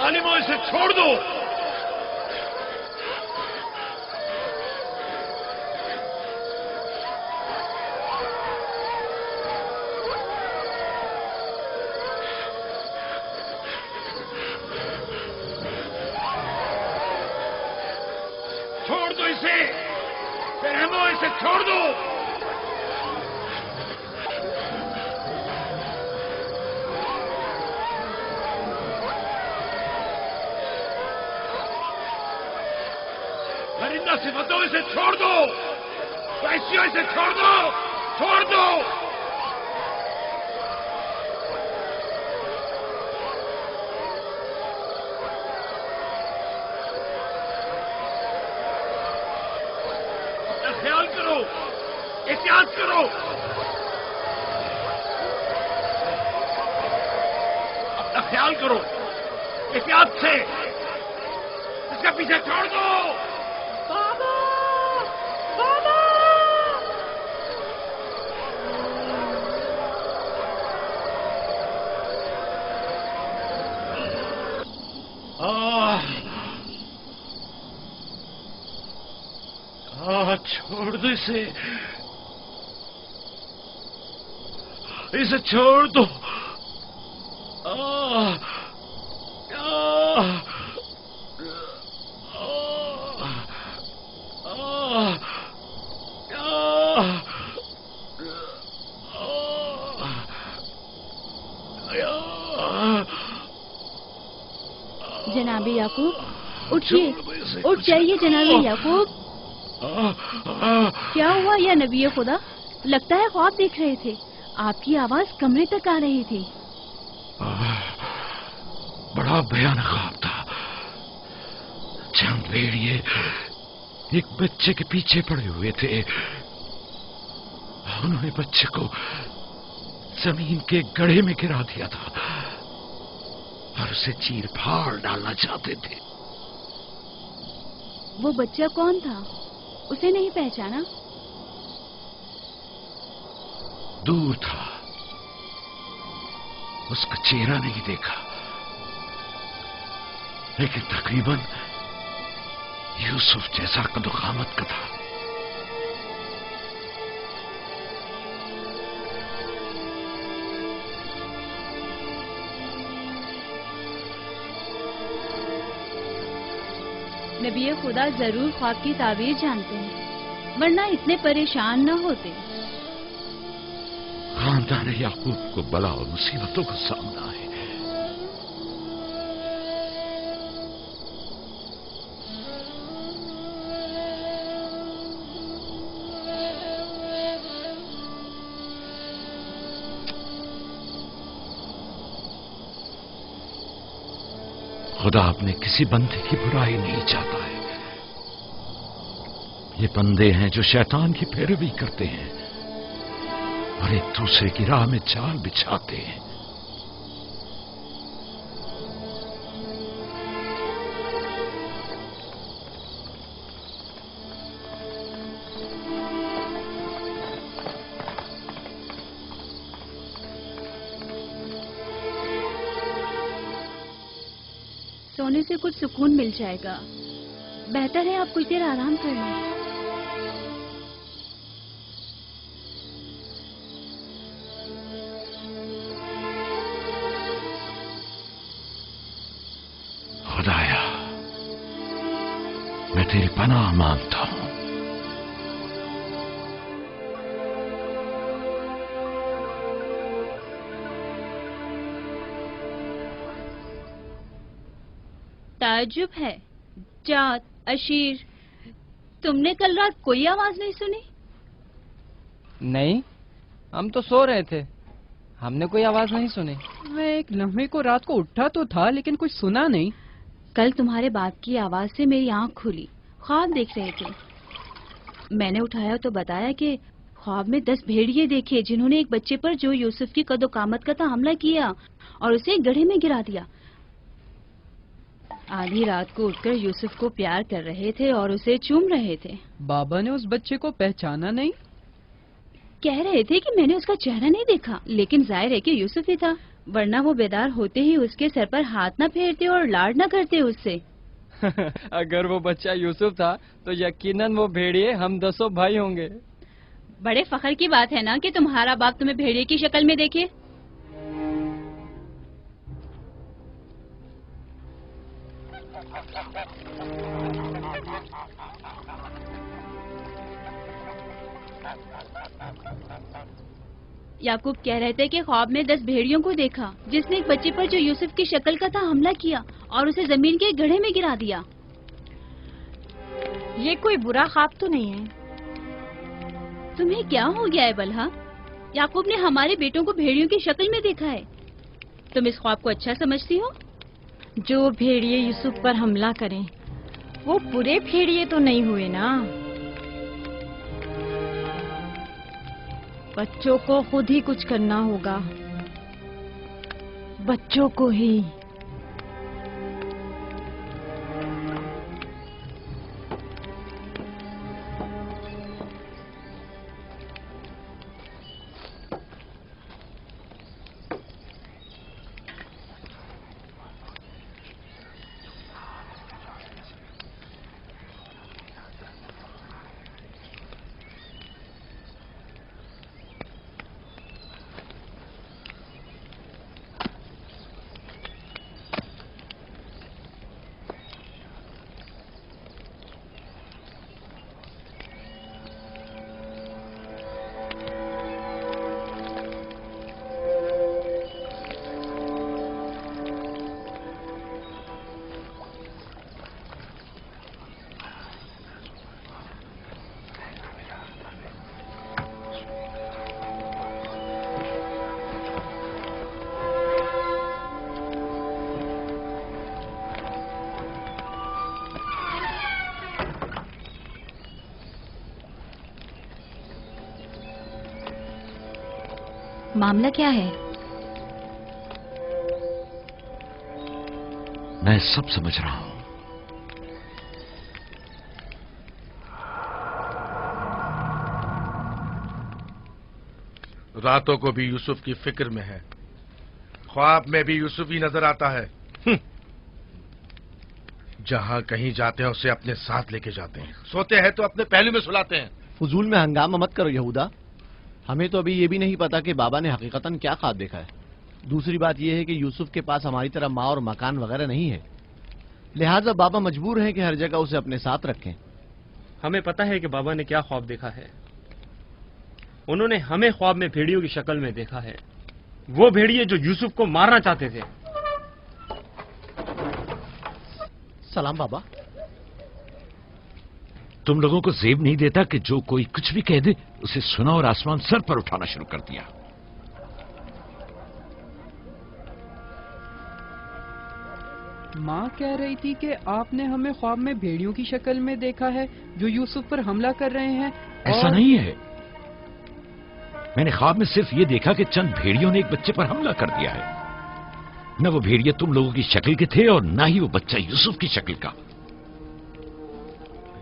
जालिमो, इसे छोड़ दो। छोड़ दो इसे, रहमो, इसे छोड़ दो। परिंदा सिफतों, इसे छोड़ दो। वैश्यों, इसे छोड़ दो, छोड़ दो। अपना ख्याल करो, एहतियात करो। अपना ख्याल करो, एहतियात से। इसका पीछे छोड़ दो। बाबा, बाबा। छोड़ दो इसे, इसे छोड़ दो। जनाबे याकूब, उठिए, उठ जाइए जनाबे याकूब। क्या हुआ या नबी खुदा? लगता है ख्वाब देख रहे थे। आपकी आवाज कमरे तक आ रही थी। बड़ा भयानक ख्वाब था। चंद भेड़िए एक बच्चे के पीछे पड़े हुए थे। उन्होंने बच्चे को जमीन के गड्ढे में गिरा दिया था और उसे चीर फाड़ डालना चाहते थे। वो बच्चा कौन था? उसे नहीं पहचाना? दूर था, उसका चेहरा नहीं देखा, लेकिन तकरीबन यूसुफ जैसा कदोकामत का था। नबी खुदा जरूर ख्वाब की ताबीर जानते हैं, वरना इतने परेशान न होते। खानदान याकूब को बला और मुसीबतों का सामना है। खुदा अपने किसी बंदे की बुराई नहीं चाहता है। ये बंदे हैं जो शैतान की पैरवी करते हैं और एक दूसरे की राह में जाल बिछाते हैं। सोने से कुछ सुकून मिल जाएगा। बेहतर है आप कुछ देर आराम कर लें। खुदाया, मैं तेरी पनाह मांगता हूं। ताज्जुब है, जात, अशीर, तुमने कल रात कोई आवाज नहीं सुनी? नहीं, हम तो सो रहे थे, हमने कोई आवाज नहीं सुनी। मैं एक लम्हे को रात को उठा तो था, लेकिन कुछ सुना नहीं। कल तुम्हारे बाप की आवाज से मेरी आंख खुली, ख्वाब देख रहे थे। मैंने उठाया तो बताया कि ख्वाब में 10 भेड़िए देखे, जिन्होंने एक बच्चे पर जो यूसुफ की कदोकामत का था हमला किया और उसे गड्ढे में गिरा दिया। आधी रात को उठकर यूसुफ को प्यार कर रहे थे और उसे चूम रहे थे। बाबा ने उस बच्चे को पहचाना नहीं? कह रहे थे कि मैंने उसका चेहरा नहीं देखा, लेकिन जाहिर है कि यूसुफ ही था। ورنہ وہ بیدار ہوتے ہی اس کے سر پر ہاتھ نہ پھیرتے اور لاڈ نہ کرتے اس سے. اگر وہ بچہ یوسف تھا تو یقیناً وہ بھیڑیے ہم 10 بھائی ہوں گے. بڑے فخر کی بات ہے نا کہ تمہارا باپ تمہیں بھیڑیے کی شکل میں دیکھے. یعقوب کہہ رہے تھے کہ خواب میں 10 بھیڑیوں کو دیکھا جس نے ایک بچے پر جو یوسف کی شکل کا تھا حملہ کیا اور اسے زمین کے گڑھے میں گرا دیا. یہ کوئی برا خواب تو نہیں ہے. تمہیں کیا ہو گیا ہے بلہا؟ یعقوب نے ہمارے بیٹوں کو بھیڑیوں کی شکل میں دیکھا ہے. تم اس خواب کو اچھا سمجھتی ہو؟ جو بھیڑیے یوسف پر حملہ کریں وہ پورے بھیڑیے تو نہیں ہوئے نا. بچوں کو خود ہی کچھ کرنا ہوگا. بچوں کو ہی. معاملہ کیا ہے؟ میں سب سمجھ رہا ہوں. راتوں کو بھی یوسف کی فکر میں ہے، خواب میں بھی یوسف ہی نظر آتا ہے. جہاں کہیں جاتے ہیں اسے اپنے ساتھ لے کے جاتے ہیں، سوتے ہیں تو اپنے پہلو میں سلاتے ہیں. فضول میں ہنگامہ مت کرو یہودا. ہمیں تو ابھی یہ بھی نہیں پتا کہ بابا نے حقیقتاً کیا خواب دیکھا ہے. دوسری بات یہ ہے کہ یوسف کے پاس ہماری طرح ماں اور مکان وغیرہ نہیں ہے، لہٰذا بابا مجبور ہیں کہ ہر جگہ اسے اپنے ساتھ رکھیں. ہمیں پتا ہے کہ بابا نے کیا خواب دیکھا ہے. انہوں نے ہمیں خواب میں بھیڑیوں کی شکل میں دیکھا ہے، وہ بھیڑیے جو یوسف کو مارنا چاہتے تھے. سلام بابا. تم لوگوں کو زیب نہیں دیتا کہ جو کوئی کچھ بھی کہہ دے اسے سنا اور آسمان سر پر اٹھانا شروع کر دیا. ماں کہہ رہی تھی کہ آپ نے ہمیں خواب میں بھیڑیوں کی شکل میں دیکھا ہے جو یوسف پر حملہ کر رہے ہیں. ایسا نہیں ہے. میں نے خواب میں صرف یہ دیکھا کہ چند بھیڑیوں نے ایک بچے پر حملہ کر دیا ہے. نہ وہ بھیڑیے تم لوگوں کی شکل کے تھے اور نہ ہی وہ بچہ یوسف کی شکل کا،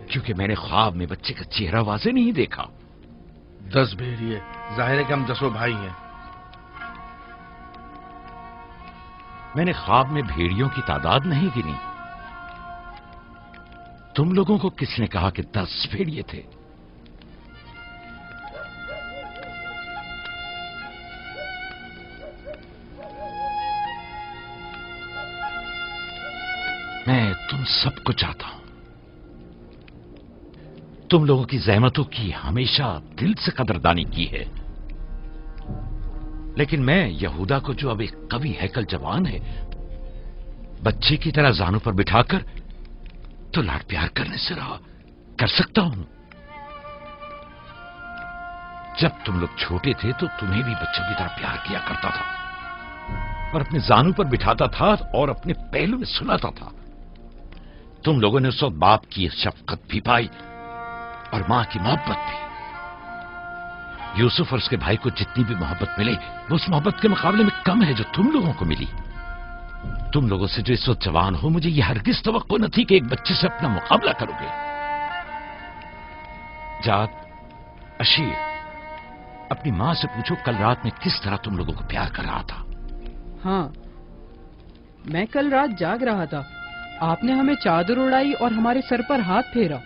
کیونکہ میں نے خواب میں بچے کا چہرہ واضح نہیں دیکھا. 10 بھیڑیے، ظاہر ہے کہ ہم 10 بھائی ہیں. میں نے خواب میں بھیڑیوں کی تعداد نہیں گنی. تم لوگوں کو کس نے کہا کہ 10 بھیڑیے تھے؟ میں تم سب کو چاہتا ہوں. تم لوگوں کی زحمتوں کی ہمیشہ دل سے قدردانی کی ہے، لیکن میں یہودا کو جو اب ایک قوی ہیکل جوان ہے بچے کی طرح زانوں پر بٹھا کر تو لاڈ پیار کرنے سے رہا کر سکتا ہوں. جب تم لوگ چھوٹے تھے تو تمہیں بھی بچوں کی طرح پیار کیا کرتا تھا اور اپنے زانوں پر بٹھاتا تھا اور اپنے پہلو میں سلاتا تھا. تم لوگوں نے اس وقت باپ کی شفقت بھی پائی اور ماں کی محبت بھی. یوسف اور اس کے بھائی کو جتنی بھی محبت ملے وہ اس محبت کے مقابلے میں کم ہے جو تم لوگوں کو ملی. تم لوگوں سے جو اس وقت جوان ہو مجھے یہ ہرگز توقع نہ تھی کہ ایک بچے سے اپنا مقابلہ کرو گے. جاد، اشیر، اپنی ماں سے پوچھو کل رات میں کس طرح تم لوگوں کو پیار کر رہا تھا. हाँ, मैं कल रात जाग रहा था। आपने हमें चादर उड़ाई और हमारे सर पर हाथ फेरा।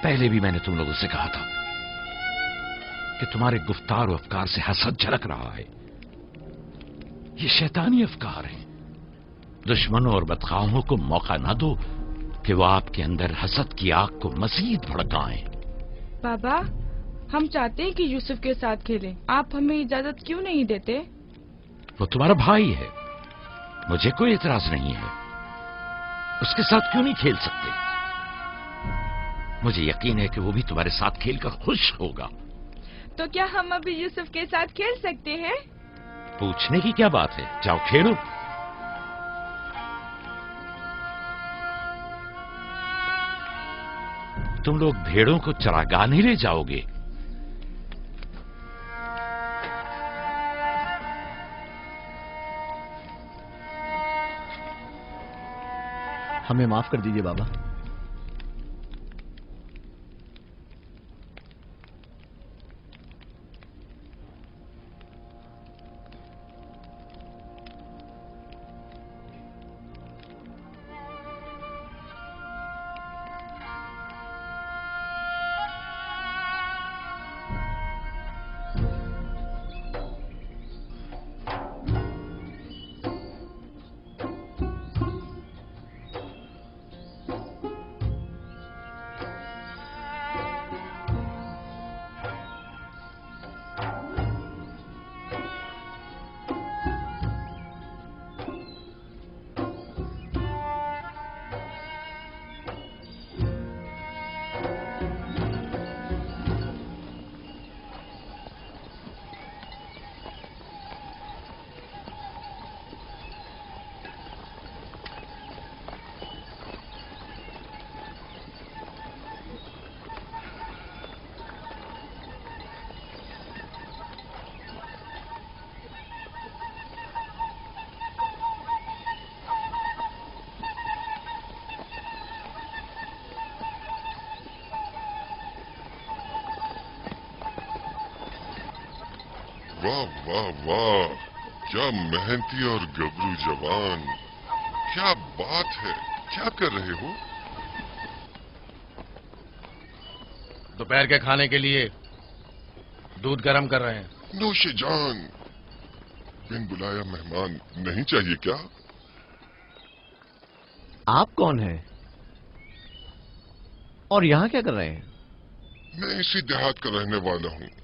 पहले भी मैंने तुम लोगों से कहा था कि तुम्हारे गुफ्तार और अफकार से हसद झलक रहा है। ये शैतानी अफकार हैं। दुश्मनों और बदखाहों को मौका ना दो कि वो आपके अंदर हसद की आग को मजीद भड़काएं। बाबा, हम चाहते हैं कि यूसुफ के साथ खेलें। आप हमें इजाजत क्यों नहीं देते? वो तुम्हारा भाई है, मुझे कोई एतराज नहीं है। उसके साथ क्यों नहीं खेल सकते? मुझे यकीन है कि वो भी तुम्हारे साथ खेलकर खुश होगा। तो क्या हम अभी यूसुफ के साथ खेल सकते हैं? पूछने की क्या बात है, जाओ खेलो। तुम लोग भेड़ों को चरागाह ले जाओगे? हमें माफ कर दीजिए बाबा। वाह वाह वाह, क्या मेहनती और गबरू जवान। क्या बात है, क्या कर रहे हो? दोपहर के खाने के लिए दूध गर्म कर रहे हैं। नौशे जान, बिन बुलाया मेहमान नहीं चाहिए क्या? आप कौन हैं? और यहां क्या कर रहे हैं? मैं इसी देहात का रहने वाला हूँ।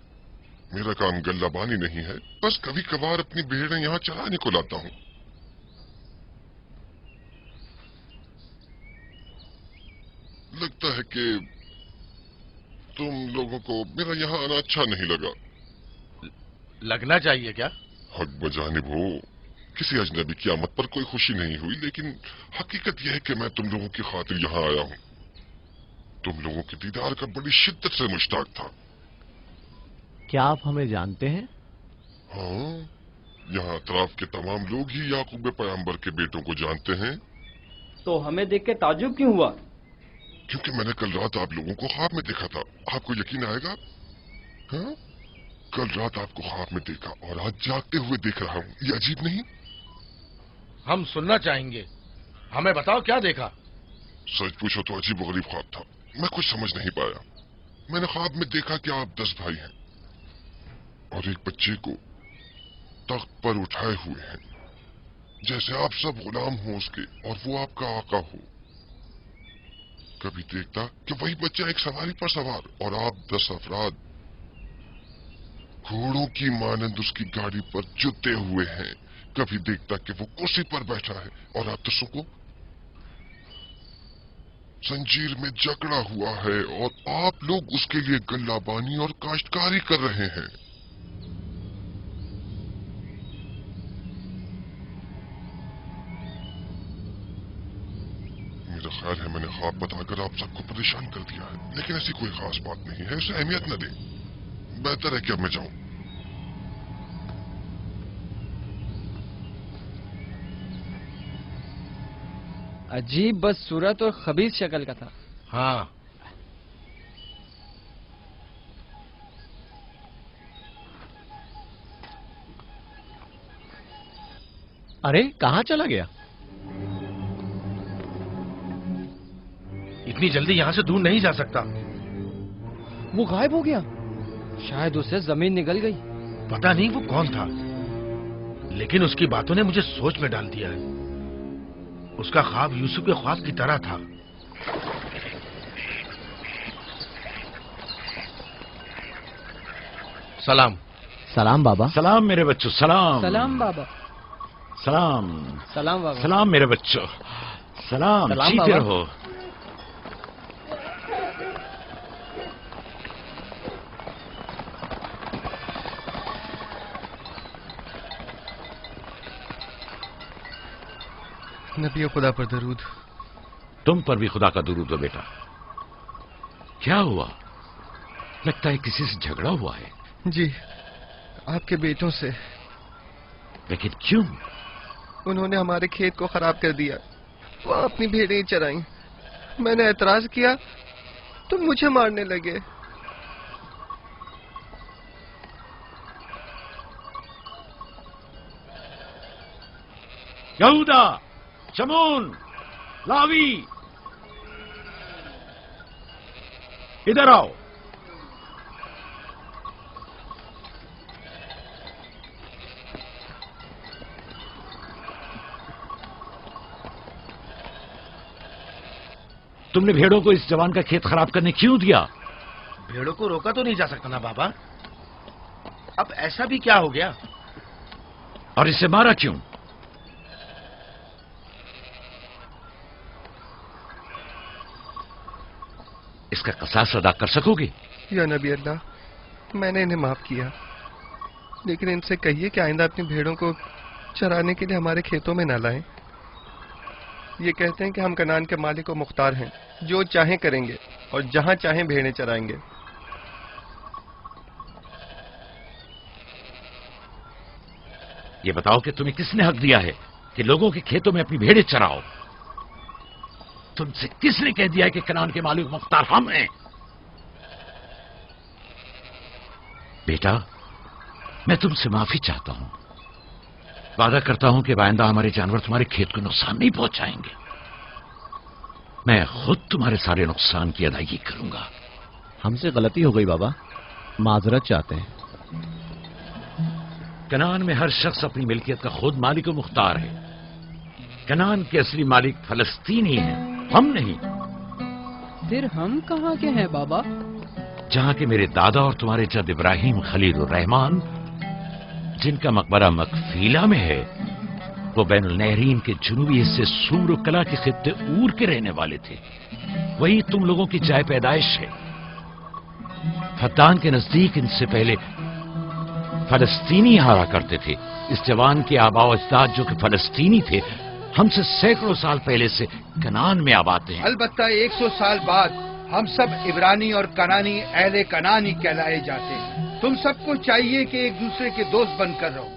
मेरा काम गल्लाबानी नहीं है, बस कभी कभार अपनी भेड़ें यहाँ चराने को लाता हूँ। लगता है कि तुम लोगों को मेरा यहाँ आना अच्छा नहीं लगा। लगना चाहिए क्या? हक बजानिब हो, किसी अजनबी की आमद पर कोई खुशी नहीं हुई, लेकिन हकीकत यह है कि मैं तुम लोगों की खातिर यहाँ आया हूँ। तुम लोगों के दीदार का बड़ी शिद्दत से मुश्ताक था। क्या आप हमें जानते हैं? हाँ, यहाँ अतराफ के तमाम लोग ही याकूब पैगंबर के बेटों को जानते हैं। तो हमें देख के ताज्जुब क्यों हुआ? क्योंकि मैंने कल रात आप लोगों को ख्वाब में देखा था। आपको यकीन आएगा? हाँ, कल रात आपको ख्वाब में देखा और आज जागते हुए देख रहा हूँ। ये अजीब नहीं? हम सुनना चाहेंगे, हमें बताओ क्या देखा। सच पूछो तो अजीब गरीब ख्वाब था, मैं कुछ समझ नहीं पाया। मैंने ख्वाब में देखा कि आप 10 भाई हैं और एक बच्चे को तख्त पर उठाए हुए हैं, जैसे आप सब गुलाम हो उसके और वो आपका आका हो। कभी देखता कि वही बच्चा एक सवारी पर सवार और आप 10 अफराद घोड़ों की मानंद उसकी गाड़ी पर जुते हुए हैं। कभी देखता कि वो कुर्सी पर बैठा है और आप 10 को जंजीर में जकड़ा हुआ है और आप लोग उसके लिए गल्लाबानी और काश्तकारी कर रहे हैं। मेरा ख्याल है मैंने ख्वाब बताकर आप सबको परेशान कर दिया है, लेकिन ऐसी कोई खास बात नहीं है, उसे अहमियत न दें। बेहतर है कि अब मैं जाऊं। अजीब बस सूरत और खबीस शक्ल का था। हाँ, अरे कहाँ चला गया? इतनी जल्दी यहाँ से दूर नहीं जा सकता। वो गायब हो गया। शायद उससे जमीन निकल गई। पता नहीं वो कौन था, लेकिन उसकी बातों ने मुझे सोच में डाल दिया है। उसका ख्वाब यूसुफ के ख्वाब की तरह था। सलाम। सलाम बाबा। सलाम मेरे बच्चों, सलाम। सलाम बाबा। सलाम। सलाम बाबा। सलाम मेरे बच्चों, सलाम। सलाम जीते बाबा। रहो। नबी खुदा पर दरूद। तुम पर भी खुदा का दुरूद हो बेटा। क्या हुआ? लगता है किसी से झगड़ा हुआ है। जी, आपके बेटों से। लेकिन क्यों? उन्होंने हमारे खेत को खराब कर दिया। वो अपनी भेड़ें चराई। मैंने एतराज किया तो मुझे मारने लगे। यहूदा, शमून, लावी, इधर आओ। तुमने भेड़ों को इस जवान का खेत खराब करने क्यों दिया? भेड़ों को रोका तो नहीं जा सकता ना बाबा। अब ऐसा भी क्या हो गया? और इसे मारा क्यों? इसका कसास अदा कर सकोगे? या नबी अल्लाह, मैंने इन्हें माफ किया, लेकिन इनसे कहिए कि आइंदा अपनी भेड़ों को चराने के लिए हमारे खेतों में न लाएं। ये कहते हैं कि हम कनान के मालिक और मुख्तार हैं, जो चाहें करेंगे और जहां चाहें भेड़ें चराएंगे। ये बताओ कि तुम्हें किसने हक दिया है कि लोगों के खेतों में अपनी भेड़ें चराओ? तुमसे किसने कह दिया है कि कनान के मालिक मुख्तार हम हैं? बेटा, मैं तुमसे माफी चाहता हूं। वादा करता हूं कि आइंदा हमारे जानवर तुम्हारे खेत को नुकसान नहीं पहुंचाएंगे। मैं खुद तुम्हारे सारे नुकसान की अदायगी करूंगा। हमसे गलती हो गई बाबा, माजरत चाहते हैं। कनान में हर शख्स अपनी मिल्कियत का खुद मालिक और मुख्तार है। कनान के असली मालिक फलस्तीनी हैं, हम नहीं। फिर हम कहाँ के हैं बाबा? जहां के मेरे दादा और तुम्हारे जद इब्राहिम खलील रहमान, जिनका मकबरा मकफीला में है, वो बैनुल नहरीन के जुनूबी हिस्से सूर कला के खित्ते ऊर के रहने वाले थे। वही तुम लोगों की जाय पैदाइश है। फद्दान के नजदीक इनसे पहले फलस्तीनी हारा करते थे। इस जवान के आबा अजदाद जो कि फलस्तीनी थे, हमसे सैकड़ों साल पहले से कनान में आबाद हैं। अलबत्ता 100 साल बाद हम सब इब्रानी और कनानी अहले कनानी कहलाए जाते हैं। तुम सबको चाहिए कि एक दूसरे के दोस्त बनकर रहो।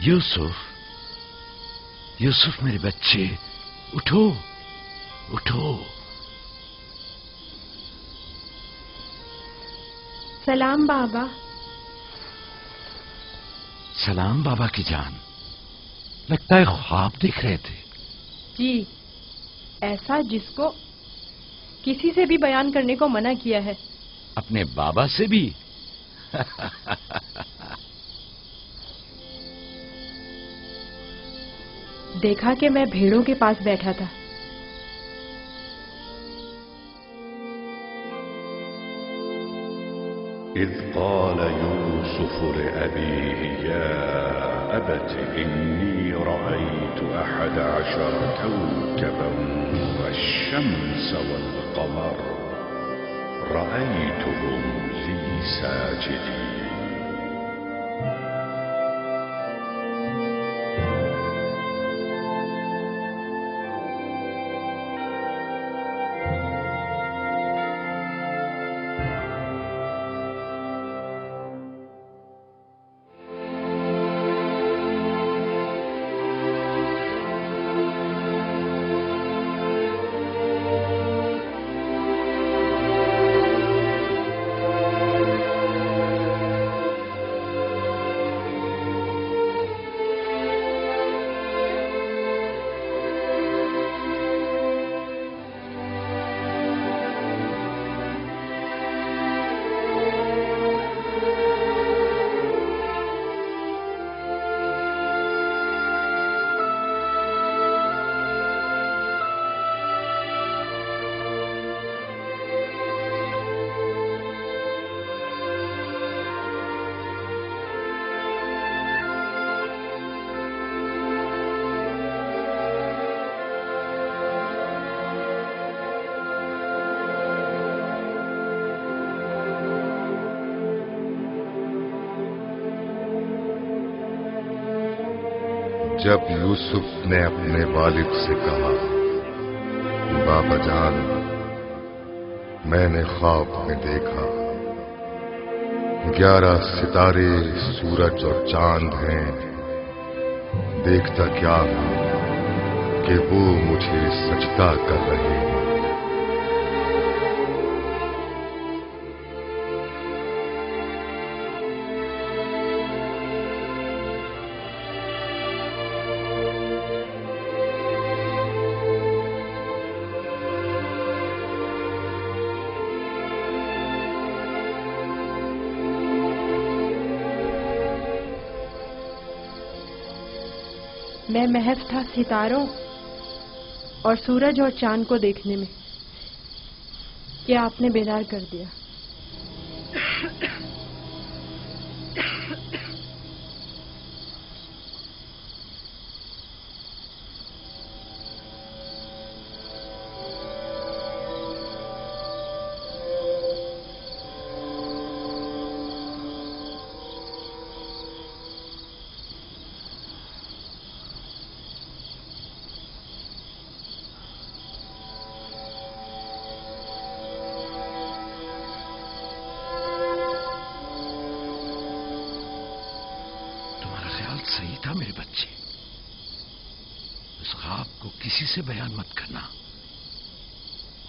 यूसुफ, यूसुफ मेरे बच्चे, उठो, उठो। सलाम बाबा। सलाम बाबा की जान। लगता है ख्वाब देख रहे थे। जी, ऐसा जिसको किसी से भी बयान करने को मना किया है। अपने बाबा से भी? देखा कि मैं भेड़ों के पास बैठा था। إذ قال يوسف لأبيه يا أبت إني رأيت 11 كوكبا والشمس والقمر رأيتهم لي ساجدين. جب یوسف نے اپنے والد سے کہا بابا جان میں نے خواب میں دیکھا 11 ستارے سورج اور چاند ہیں، دیکھتا کیا ہوں کہ وہ مجھے سجدہ کر رہے ہیں۔ میں محض تھا ستاروں اور سورج اور چاند کو دیکھنے میں کہ آپ نے بیدار کر دیا۔ صحیح تھا میرے بچے، اس خواب کو کسی سے بیان مت کرنا،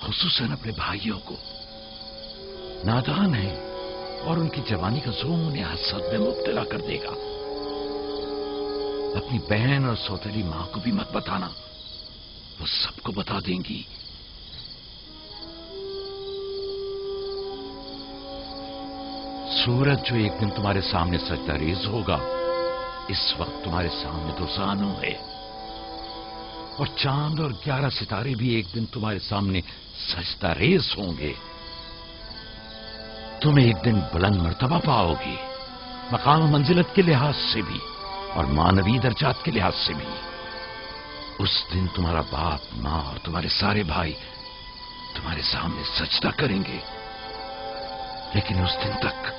خصوصاً اپنے بھائیوں کو۔ نادان ہیں اور ان کی جوانی کا زوم انہیں حسد میں مبتلا کر دے گا۔ اپنی بہن اور سوتیلی ماں کو بھی مت بتانا، وہ سب کو بتا دیں گی۔ سورج جو ایک دن تمہارے سامنے سجدہ ریز ہوگا، اس وقت تمہارے سامنے تو زانو ہے، اور چاند اور 11 ستارے بھی ایک دن تمہارے سامنے سجدہ ریز ہوں گے۔ تم ایک دن بلند مرتبہ پاؤ گے، مقام و منزلت کے لحاظ سے بھی اور مانوی درجات کے لحاظ سے بھی۔ اس دن تمہارا باپ، ماں اور تمہارے سارے بھائی تمہارے سامنے سجدہ کریں گے، لیکن اس دن تک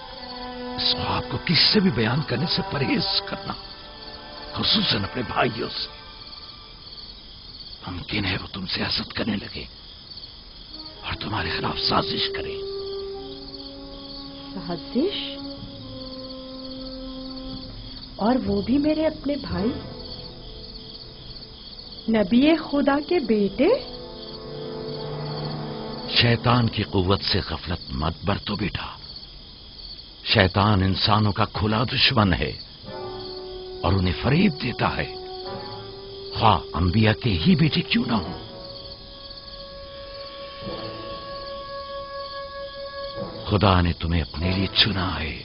اس خواب کو کسی سے بھی بیان کرنے سے پرہیز کرنا، خصوصاً اپنے بھائیوں سے۔ ممکن ہے وہ تم سے حسد کرنے لگے اور تمہارے خلاف سازش کرے۔ سازش؟ اور وہ بھی میرے اپنے بھائی، نبی خدا کے بیٹے؟ شیطان کی قوت سے غفلت مت برتو بیٹا۔ شیطان انسانوں کا کھلا دشمن ہے اور انہیں فریب دیتا ہے، خواہ انبیاء کے ہی بیٹے کیوں نہ ہوں۔ خدا نے تمہیں اپنے لیے چنا ہے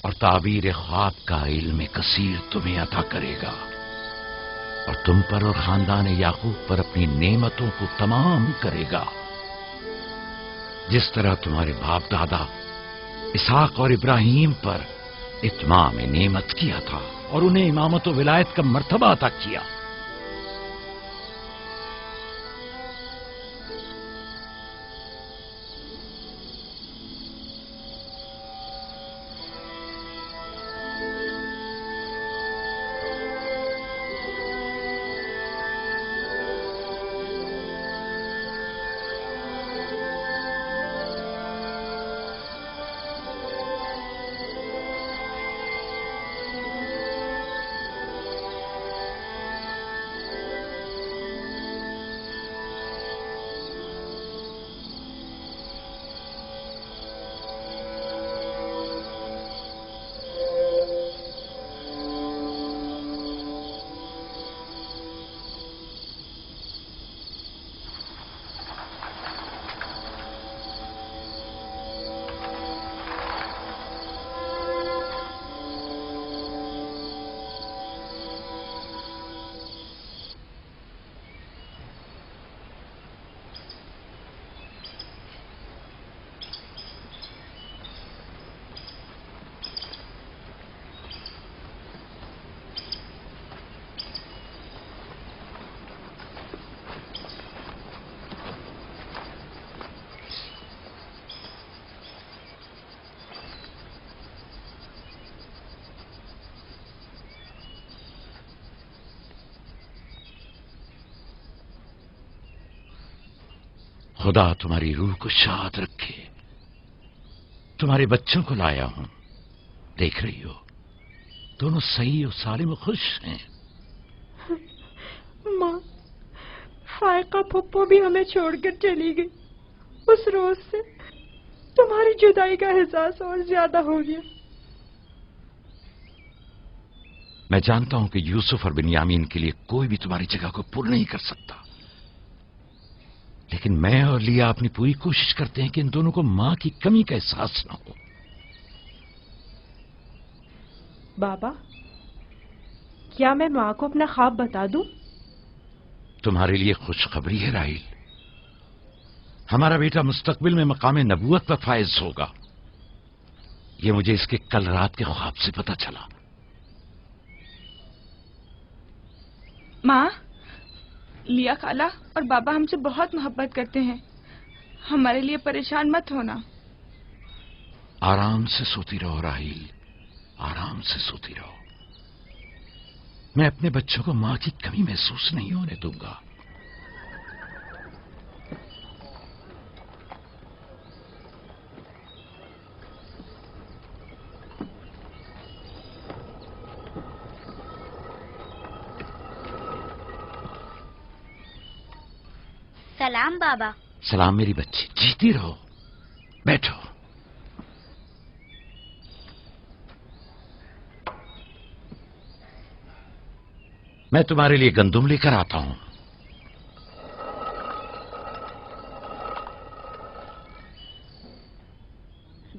اور تعبیر خواب کا علم کثیر تمہیں عطا کرے گا، اور تم پر اور خاندان یعقوب پر اپنی نعمتوں کو تمام کرے گا۔ जिस तरह तुम्हारे बाप दादा इसहाक और इब्राहिम पर इत्माम नेमत किया था और उन्हें इमामत व विलायत का मर्तबा अता किया। खुदा तुम्हारी रूह को शाद रखे। तुम्हारे बच्चों को लाया हूं, देख रही हो दोनों सही और सालिम खुश हैं। माँ, फायका पप्पो भी हमें छोड़कर चली गई। उस रोज से तुम्हारी जुदाई का एहसास और ज्यादा हो गया। मैं जानता हूं कि यूसुफ और बिन्यामीन के लिए कोई भी तुम्हारी जगह को पूर्ण नहीं कर सकता, लेकिन मैं और लिया अपनी पूरी कोशिश करते हैं कि इन दोनों को मां की कमी का एहसास न हो। बाबा, क्या मैं माँ को अपना ख्वाब बता दूं? तुम्हारे लिए खुशखबरी है राहिल, हमारा बेटा मुस्तकबिल में मकाम नबूवत पर फायज होगा। ये मुझे इसके कल रात के ख्वाब से पता चला। माँ, लिया खाला और बाबा हमसे बहुत मोहब्बत करते हैं, हमारे लिए परेशान मत होना। आराम से सोती रहो राहिल, आराम से सोती रहो। मैं अपने बच्चों को मां की कमी महसूस नहीं होने दूंगा। सलाम बाबा। सलाम मेरी बच्ची, जीती रहो। बैठो। मैं तुम्हारे लिए गंदुम लेकर आता हूं।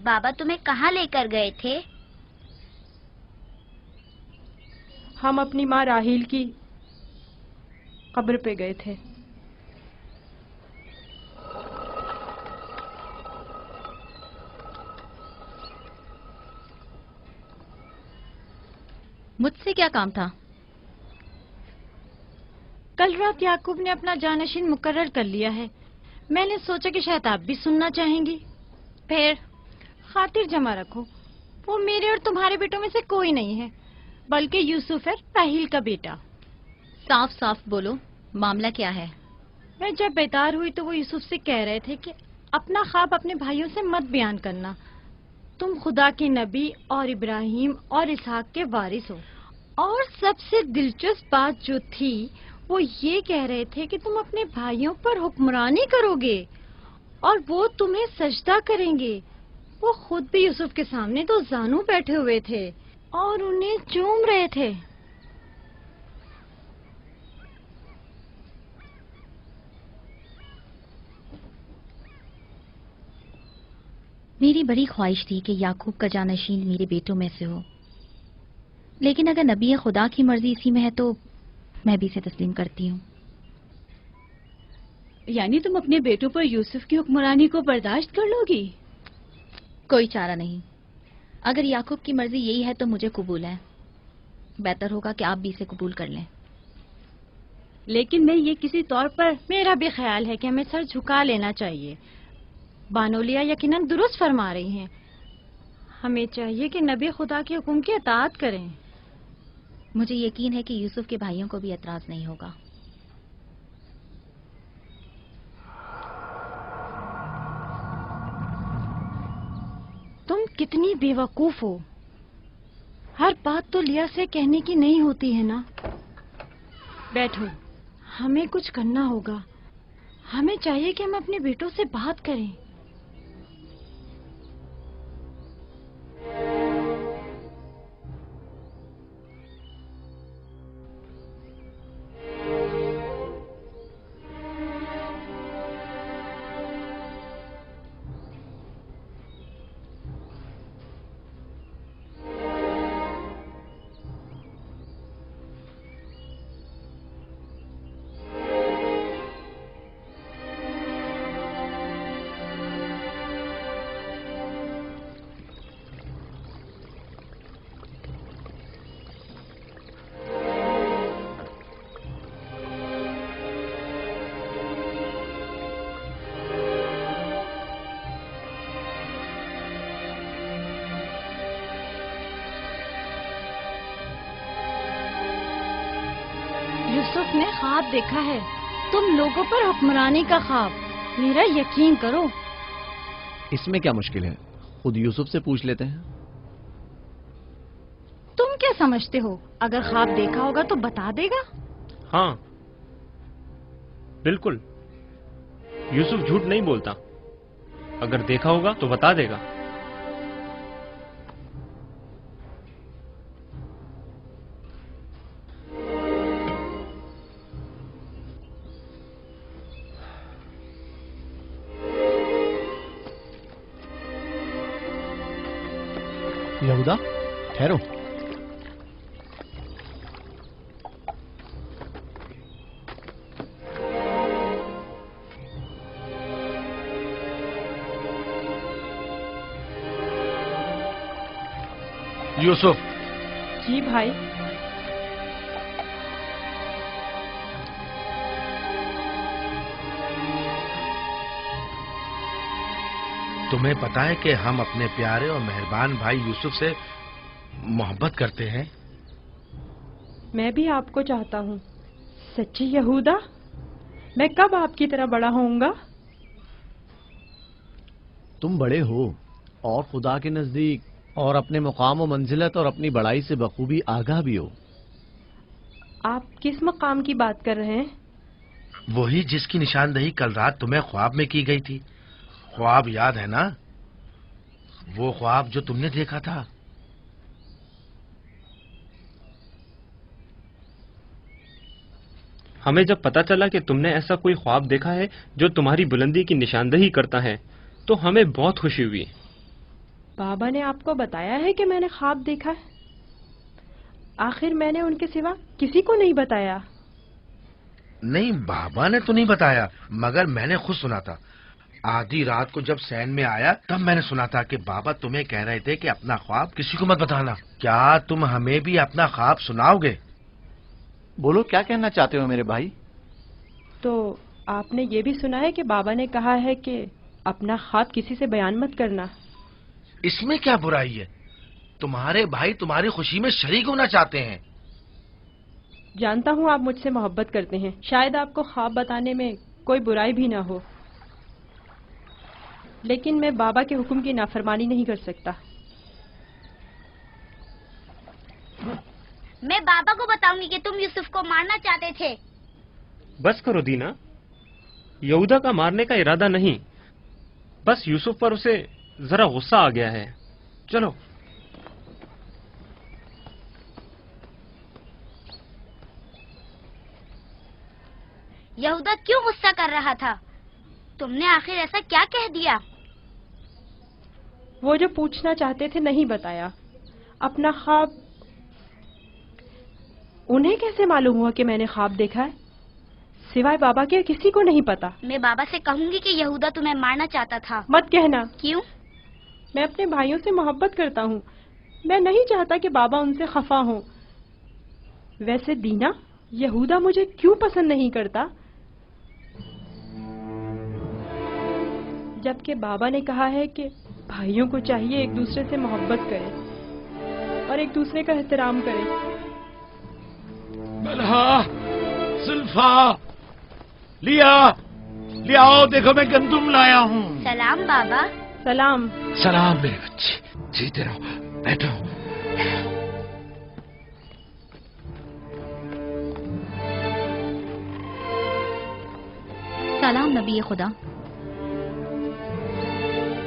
बाबा तुम्हें कहाँ लेकर गए थे? हम अपनी माँ राहील की कब्र पे गए थे। मुझसे क्या काम था? कल रात याकूब ने अपना जानशीन मुकर्रर कर लिया है। मैंने सोचा कि शायद आप भी सुनना चाहेंगी। फिर खातिर जमा रखो, वो मेरे और तुम्हारे बेटों में से कोई नहीं है, बल्कि यूसुफ है, राहील का बेटा। साफ साफ बोलो, मामला क्या है? मैं जब बेदार हुई तो वो यूसुफ से कह रहे थे कि अपना ख्वाब अपने भाइयों से मत बयान करना। तुम खुदा के नबी और इब्राहिम और इसहाक के वारिस हो। और सबसे दिलचस्प बात जो थी वो ये कह रहे थे कि तुम अपने भाइयों पर हुक्मरानी करोगे और वो तुम्हें सजदा करेंगे। वो खुद भी यूसुफ के सामने दो जानू बैठे हुए थे और उन्हें चूम रहे थे। मेरी बड़ी ख्वाहिश थी कि याकूब का जानशीन मेरे बेटों में से हो, लेकिन अगर नबी खुदा की मर्जी इसी में है तो मैं भी इसे तस्लीम करती हूँ। یعنی تم اپنے بیٹوں پر یوسف کی حکمرانی کو برداشت کر لو گی؟ کوئی چارہ نہیں. اگر یعقوب کی مرضی یہی ہے تو مجھے قبول ہے. بہتر ہوگا کہ آپ بھی اسے قبول کر لیں. لیکن میں یہ کسی طور پر... میرا بھی خیال ہے کہ ہمیں سر جھکا لینا چاہیے. بانولیا یقیناً درست فرما رہی ہیں. ہمیں چاہیے کہ نبی خدا کے حکم کی اطاعت کریں. مجھے یقین ہے کہ یوسف کے بھائیوں کو بھی اعتراض نہیں ہوگا. تم کتنی بے وقوف ہو. ہر بات تو لیا سے کہنے کی نہیں ہوتی ہے نا. بیٹھو، ہمیں کچھ کرنا ہوگا. ہمیں چاہیے کہ ہم اپنے بیٹوں سے بات کریں. یوسف نے خواب دیکھا ہے، تم لوگوں پر حکمرانی کا خواب. میرا یقین کرو. اس میں کیا مشکل ہے؟ خود یوسف سے پوچھ لیتے ہیں. تم کیا سمجھتے ہو؟ اگر خواب دیکھا ہوگا تو بتا دے گا. ہاں بالکل، یوسف جھوٹ نہیں بولتا. اگر دیکھا ہوگا تو بتا دے گا. یہودا ٹھہرو. یوسف. جی بھائی. تمہیں پتا ہے کہ ہم اپنے پیارے اور مہربان بھائی یوسف سے محبت کرتے ہیں. میں بھی آپ کو چاہتا ہوں. سچی یہودا، میں کب آپ کی طرح بڑا ہوں گا؟ تم بڑے ہو اور خدا کے نزدیک اور اپنے مقام و منزلت اور اپنی بڑائی سے بخوبی آگاہ بھی ہو. آپ کس مقام کی بات کر رہے ہیں؟ وہی جس کی نشاندہی کل رات تمہیں خواب میں کی گئی تھی. خواب یاد ہے نا؟ وہ خواب جو تم نے دیکھا تھا. ہمیں جب پتا چلا کہ تم نے ایسا کوئی خواب دیکھا ہے جو تمہاری بلندی کی نشاندہی کرتا ہے تو ہمیں بہت خوشی ہوئی. بابا نے آپ کو بتایا ہے کہ میں نے خواب دیکھا ہے؟ آخر میں نے ان کے سوا کسی کو نہیں بتایا. نہیں، بابا نے تو نہیں بتایا، مگر میں نے خود سنا تھا. آدھی رات کو جب سین میں آیا تب میں نے سنا تھا کہ بابا تمہیں کہہ رہے تھے کہ اپنا خواب کسی کو مت بتانا. کیا تم ہمیں بھی اپنا خواب سناؤ گے؟ بولو، کیا کہنا چاہتے ہو میرے بھائی؟ تو آپ نے یہ بھی سنا ہے کہ بابا نے کہا ہے کہ اپنا خواب کسی سے بیان مت کرنا. اس میں کیا برائی ہے؟ تمہارے بھائی تمہاری خوشی میں شریک ہونا چاہتے ہیں. جانتا ہوں آپ مجھ سے محبت کرتے ہیں. شاید آپ کو خواب بتانے میں کوئی برائی بھی نہ ہو، لیکن میں بابا کے حکم کی نافرمانی نہیں کر سکتا. میں بابا کو بتاؤں گی کہ تم یوسف کو مارنا چاہتے تھے. بس کرو دینا، یہودا کا مارنے کا ارادہ نہیں، بس یوسف پر اسے ذرا غصہ آ گیا ہے. چلو. یہودا کیوں غصہ کر رہا تھا؟ تم نے آخر ایسا کیا کہہ دیا؟ وہ جو پوچھنا چاہتے تھے نہیں بتایا. اپنا خواب انہیں کیسے معلوم ہوا کہ میں نے خواب دیکھا ہے؟ सिवाय बाबा के किसी को नहीं पता। मैं बाबा से कहूंगी कि यहूदा तुम्हें मारना चाहता था। मत कहना। क्यों? मैं अपने भाइयों से मोहब्बत करता हूँ। मैं नहीं चाहता कि बाबा उनसे खफा हों। वैसे दीना, यहूदा मुझे क्यों पसंद नहीं करता? जबकि बाबा ने कहा है कि भाइयों को चाहिए एक दूसरे से मोहब्बत करें और एक दूसरे का एहतराम करें। बलहा, जुल्फा, लिया आओ, देखो मैं गंदुम लाया हूँ। सलाम बाबा। सलाम। सलाम मेरे बच्चे, जीते रहो, बैठो। सलाम नबी खुदा।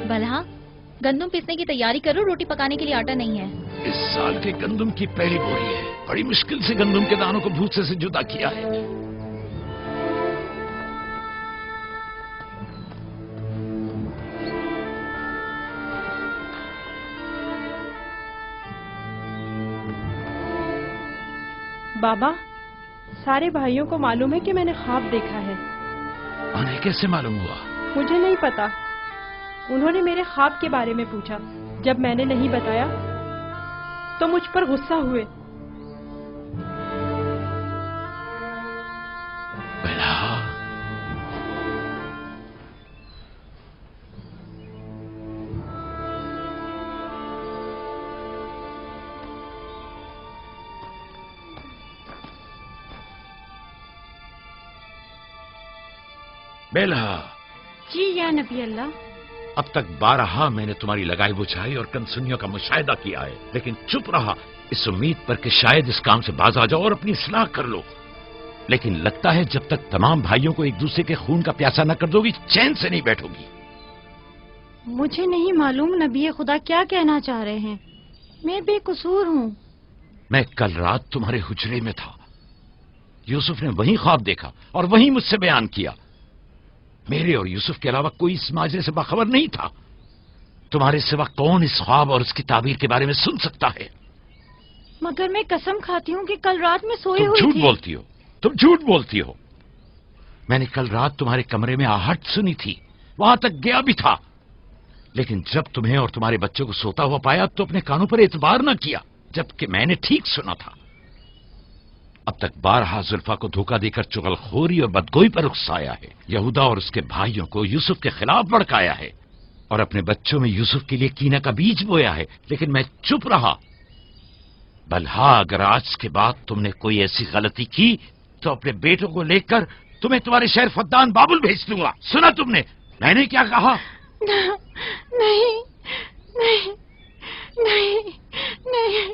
बलहा, गंदम पीसने की तैयारी करो, रोटी पकाने के लिए आटा नहीं है। इस साल के गंदम की पहली बोरी है। बड़ी मुश्किल से गंदम के दानों को भूसे से जुदा किया है। बाबा, सारे भाइयों को मालूम है कि मैंने ख्वाब देखा है। उन्हें कैसे मालूम हुआ? मुझे नहीं पता। उन्होंने मेरे ख्वाब के बारे में पूछा। जब मैंने नहीं बताया तो मुझ पर गुस्सा हुए। बेला। जी या नबी अल्लाह। अब तक 12 मैंने तुम्हारी लगाई बुझाई और कनसुनियों का मुशाहिदा किया है, लेकिन चुप रहा इस उम्मीद पर कि शायद इस काम से बाज आ जाओ और अपनी इस्लाह कर लो। लेकिन लगता है जब तक तमाम भाइयों को एक दूसरे के खून का प्यासा न कर दोगी, चैन से नहीं बैठोगी। मुझे नहीं मालूम नबी खुदा क्या कहना चाह रहे हैं। मैं बेकसूर हूँ। मैं कल रात तुम्हारे हुजरे में था। यूसुफ ने वही ख्वाब देखा और वही मुझसे बयान किया। मेरे और यूसुफ के अलावा कोई इस माजरे से बाखबर नहीं था। तुम्हारे सिवा कौन इस ख्वाब और उसकी ताबीर के बारे में सुन सकता है? मगर मैं कसम खाती हूँ कि कल रात में सोई हुई थी। झूठ बोलती हो, तुम झूठ बोलती हो। मैंने कल रात तुम्हारे कमरे में आहट सुनी थी, वहां तक गया भी था, लेकिन जब तुम्हें और तुम्हारे बच्चों को सोता हुआ पाया तो अपने कानों पर एतबार न किया, जबकि मैंने ठीक सुना था। अब तक 12 जुल्फा को धोखा देकर चुगलखोरी और बदगोई पर उकसाया है। यहूदा और उसके भाइयों को यूसुफ के खिलाफ भड़काया है और अपने बच्चों में यूसुफ के लिए कीना का बीज बोया है, लेकिन मैं चुप रहा। बल्हा, अगर आज के बाद तुमने कोई ऐसी गलती की तो अपने बेटों को लेकर तुम्हें तुम्हारे शहर फद्दान बाबुल भेज दूंगा। सुना तुमने मैंने क्या कहा? नहीं नहीं नहीं नहीं।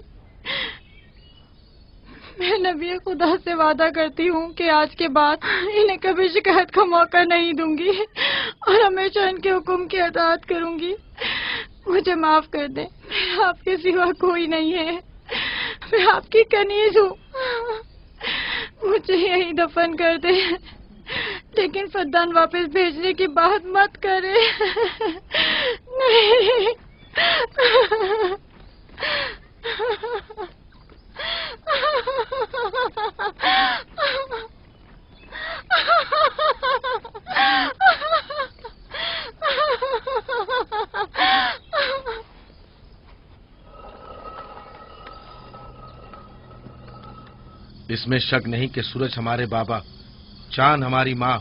मैं नबी खुदा से वादा करती हूँ कि आज के बाद इन्हें कभी शिकायत का मौका नहीं दूंगी और हमेशा इनके हुक्म की अताअत करूंगी। मुझे माफ कर दें, मैं आपके सिवा कोई नहीं है। मैं आपकी कनीज हूँ। मुझे यहीं दफन कर दे, लेकिन फद्दान वापस भेजने की बात मत करे। नहीं। इसमें शक नहीं कि सूरज हमारे बाबा, चांद हमारी माँ,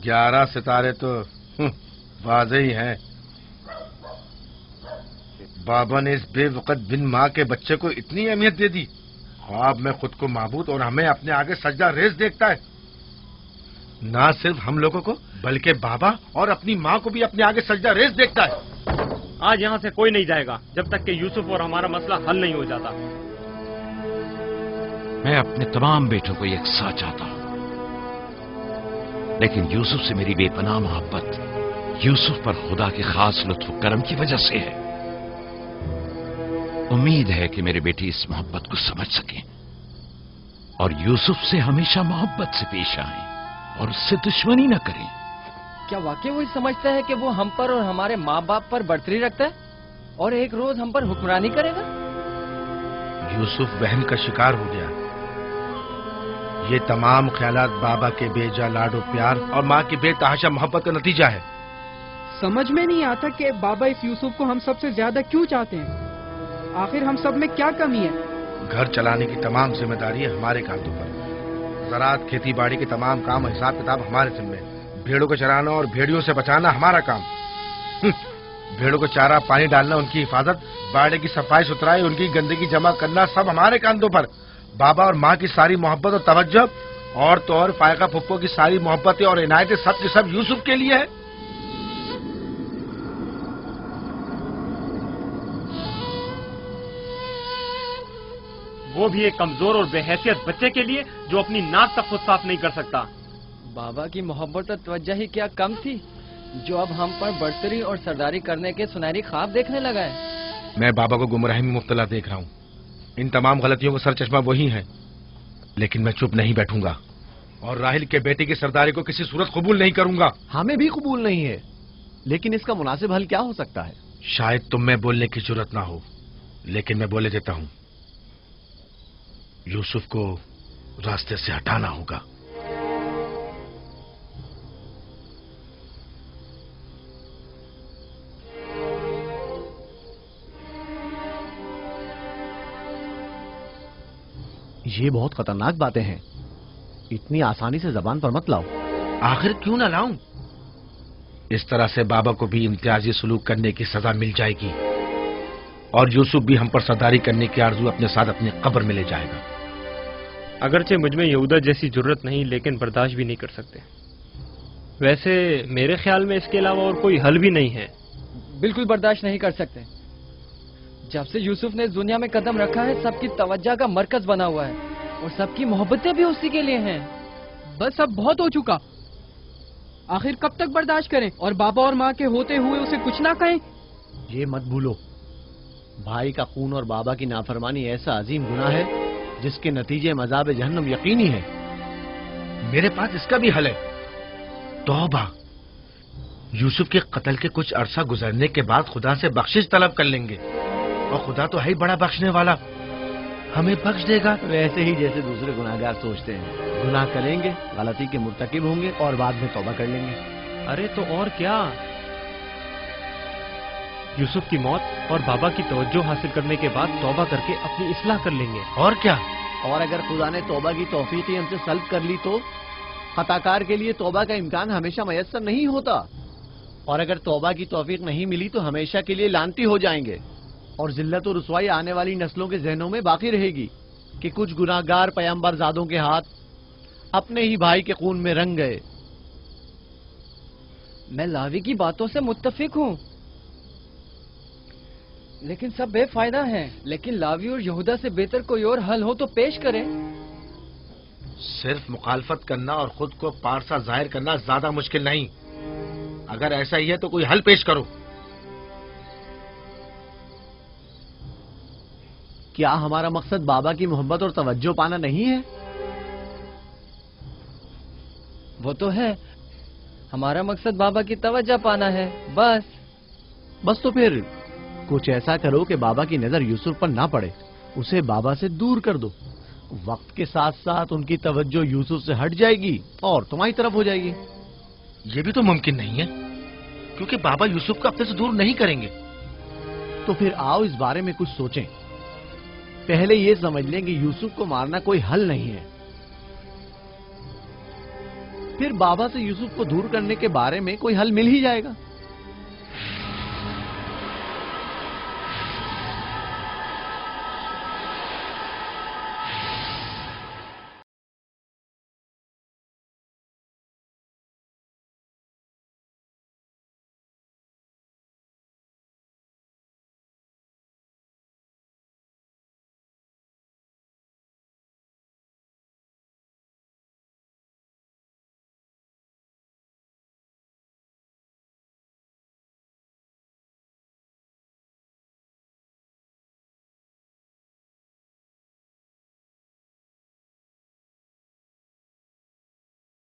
11 सितारे तो वाज़े ही हैं। बाबा ने इस बेवकत बिन माँ के बच्चे को इतनी अहमियत दे दी। ख्वाब में खुद को माबूद और हमें अपने आगे सजदा रेज़ देखता है। ना सिर्फ हम लोगों को बल्कि बाबा और अपनी माँ को भी अपने आगे सजदा रेज़ देखता है। आज यहाँ से कोई नहीं जाएगा जब तक कि यूसुफ और हमारा मसला हल नहीं हो जाता। मैं अपने तमाम बेटों को यकसा चाहता हूं, लेकिन यूसुफ से मेरी बेपनाह मोहब्बत यूसुफ पर खुदा के खास लुत्फ करम की वजह से है। उम्मीद है कि मेरे बेटे इस मोहब्बत को समझ सकें और यूसुफ से हमेशा मोहब्बत से पेश आएं और उससे दुश्मनी न करें। क्या वाकई वही समझता है कि वो हम पर और हमारे माँ बाप पर बढ़तरी रखता है और एक रोज हम पर हुक्मरानी करेगा? यूसुफ वहम का शिकार हो गया। یہ تمام خیالات بابا کے بے جا لاڈ و پیار اور ماں کی بے تحاشا محبت کا نتیجہ ہے۔ سمجھ میں نہیں آتا کہ بابا اس یوسف کو ہم سب سے زیادہ کیوں چاہتے ہیں؟ آخر ہم سب میں کیا کمی ہے؟ گھر چلانے کی تمام ذمہ داری ہمارے کاندھوں پر، زراعت کھیتی باڑی کے تمام کام اور حساب کتاب ہمارے ذمہ، بھیڑوں کو چرانا اور بھیڑیوں سے بچانا ہمارا کام، بھیڑوں کو چارہ پانی ڈالنا، ان کی حفاظت، باڑے کی صفائی ستھرائی، ان کی گندگی جمع کرنا سب ہمارے کاندھوں پر۔ بابا اور ماں کی ساری محبت اور توجہ اور تو اور فائقہ پھپھو کی ساری محبتیں اور عنایتیں سب کی سب یوسف کے لیے ہے۔ وہ بھی ایک کمزور اور بے حیثیت بچے کے لیے جو اپنی ناک تک خود صاف نہیں کر سکتا۔ بابا کی محبت اور توجہ ہی کیا کم تھی جو اب ہم پر برتری اور سرداری کرنے کے سنہری خواب دیکھنے لگا ہے۔ میں بابا کو گمراہی میں مبتلا دیکھ رہا ہوں، ان تمام غلطیوں کا سر چشمہ وہی ہے، لیکن میں چپ نہیں بیٹھوں گا اور راہل کے بیٹے کی سرداری کو کسی صورت قبول نہیں کروں گا۔ ہمیں بھی قبول نہیں ہے، لیکن اس کا مناسب حل کیا ہو سکتا ہے؟ شاید تم میں بولنے کی ضرورت نہ ہو، لیکن میں بولے دیتا ہوں، یوسف کو راستے سے ہٹانا ہوگا۔ یہ بہت خطرناک باتیں ہیں، اتنی آسانی سے زبان پر مت لاؤ۔ آخر کیوں نہ لاؤں؟ اس طرح سے بابا کو بھی امتیازی سلوک کرنے کی سزا مل جائے گی اور یوسف بھی ہم پر سرداری کرنے کی آرزو اپنے ساتھ اپنی قبر میں لے جائے گا۔ اگرچہ مجھ میں یہودا جیسی ضرورت نہیں، لیکن برداشت بھی نہیں کر سکتے۔ ویسے میرے خیال میں اس کے علاوہ اور کوئی حل بھی نہیں ہے۔ بالکل برداشت نہیں کر سکتے۔ جب سے یوسف نے اس دنیا میں قدم رکھا ہے سب کی توجہ کا مرکز بنا ہوا ہے اور سب کی محبتیں بھی اسی کے لیے ہیں۔ بس اب بہت ہو چکا، آخر کب تک برداشت کریں اور بابا اور ماں کے ہوتے ہوئے اسے کچھ نہ کہیں؟ یہ مت بھولو، بھائی کا خون اور بابا کی نافرمانی ایسا عظیم گناہ ہے جس کے نتیجے مذاب جہنم یقینی ہے۔ میرے پاس اس کا بھی حل ہے، توبہ۔ یوسف کے قتل کے کچھ عرصہ گزرنے کے بعد خدا سے بخشش طلب کر لیں گے اور خدا تو ہے ہی بڑا بخشنے والا، ہمیں بخش دے گا۔ ویسے ہی جیسے دوسرے گناہگار سوچتے ہیں، گناہ کریں گے، غلطی کے مرتکب ہوں گے اور بعد میں توبہ کر لیں گے۔ ارے تو اور کیا، یوسف کی موت اور بابا کی توجہ حاصل کرنے کے بعد توبہ کر کے اپنی اصلاح کر لیں گے۔ اور کیا، اور اگر خدا نے توبہ کی توفیق ہی ہم سے سلب کر لی تو خطا کار کے لیے توبہ کا امکان ہمیشہ میسر نہیں ہوتا، اور اگر توبہ کی توفیق نہیں ملی تو ہمیشہ کے لیے لعنتی ہو جائیں گے اور ذلت و رسوائی آنے والی نسلوں کے ذہنوں میں باقی رہے گی کہ کچھ گناہگار پیغمبر زادوں کے ہاتھ اپنے ہی بھائی کے خون میں رنگ گئے۔ میں لاوی کی باتوں سے متفق ہوں، لیکن سب بے فائدہ ہیں۔ لیکن لاوی اور یہودا سے بہتر کوئی اور حل ہو تو پیش کریں۔ صرف مخالفت کرنا اور خود کو پارسا ظاہر کرنا زیادہ مشکل نہیں، اگر ایسا ہی ہے تو کوئی حل پیش کرو۔ کیا ہمارا مقصد بابا کی محبت اور توجہ پانا نہیں ہے؟ وہ تو ہے، ہمارا مقصد بابا کی توجہ پانا ہے، بس تو پھر کچھ ایسا کرو کہ بابا کی نظر یوسف پر نہ پڑے، اسے بابا سے دور کر دو۔ وقت کے ساتھ ساتھ ان کی توجہ یوسف سے ہٹ جائے گی اور تمہاری طرف ہو جائے گی۔ یہ بھی تو ممکن نہیں ہے، کیونکہ بابا یوسف کو اپنے سے دور نہیں کریں گے۔ تو پھر آؤ اس بارے میں کچھ سوچیں۔ پہلے یہ سمجھ لیں کہ یوسف کو مارنا کوئی حل نہیں ہے، پھر بابا سے یوسف کو دور کرنے کے بارے میں کوئی حل مل ہی جائے گا۔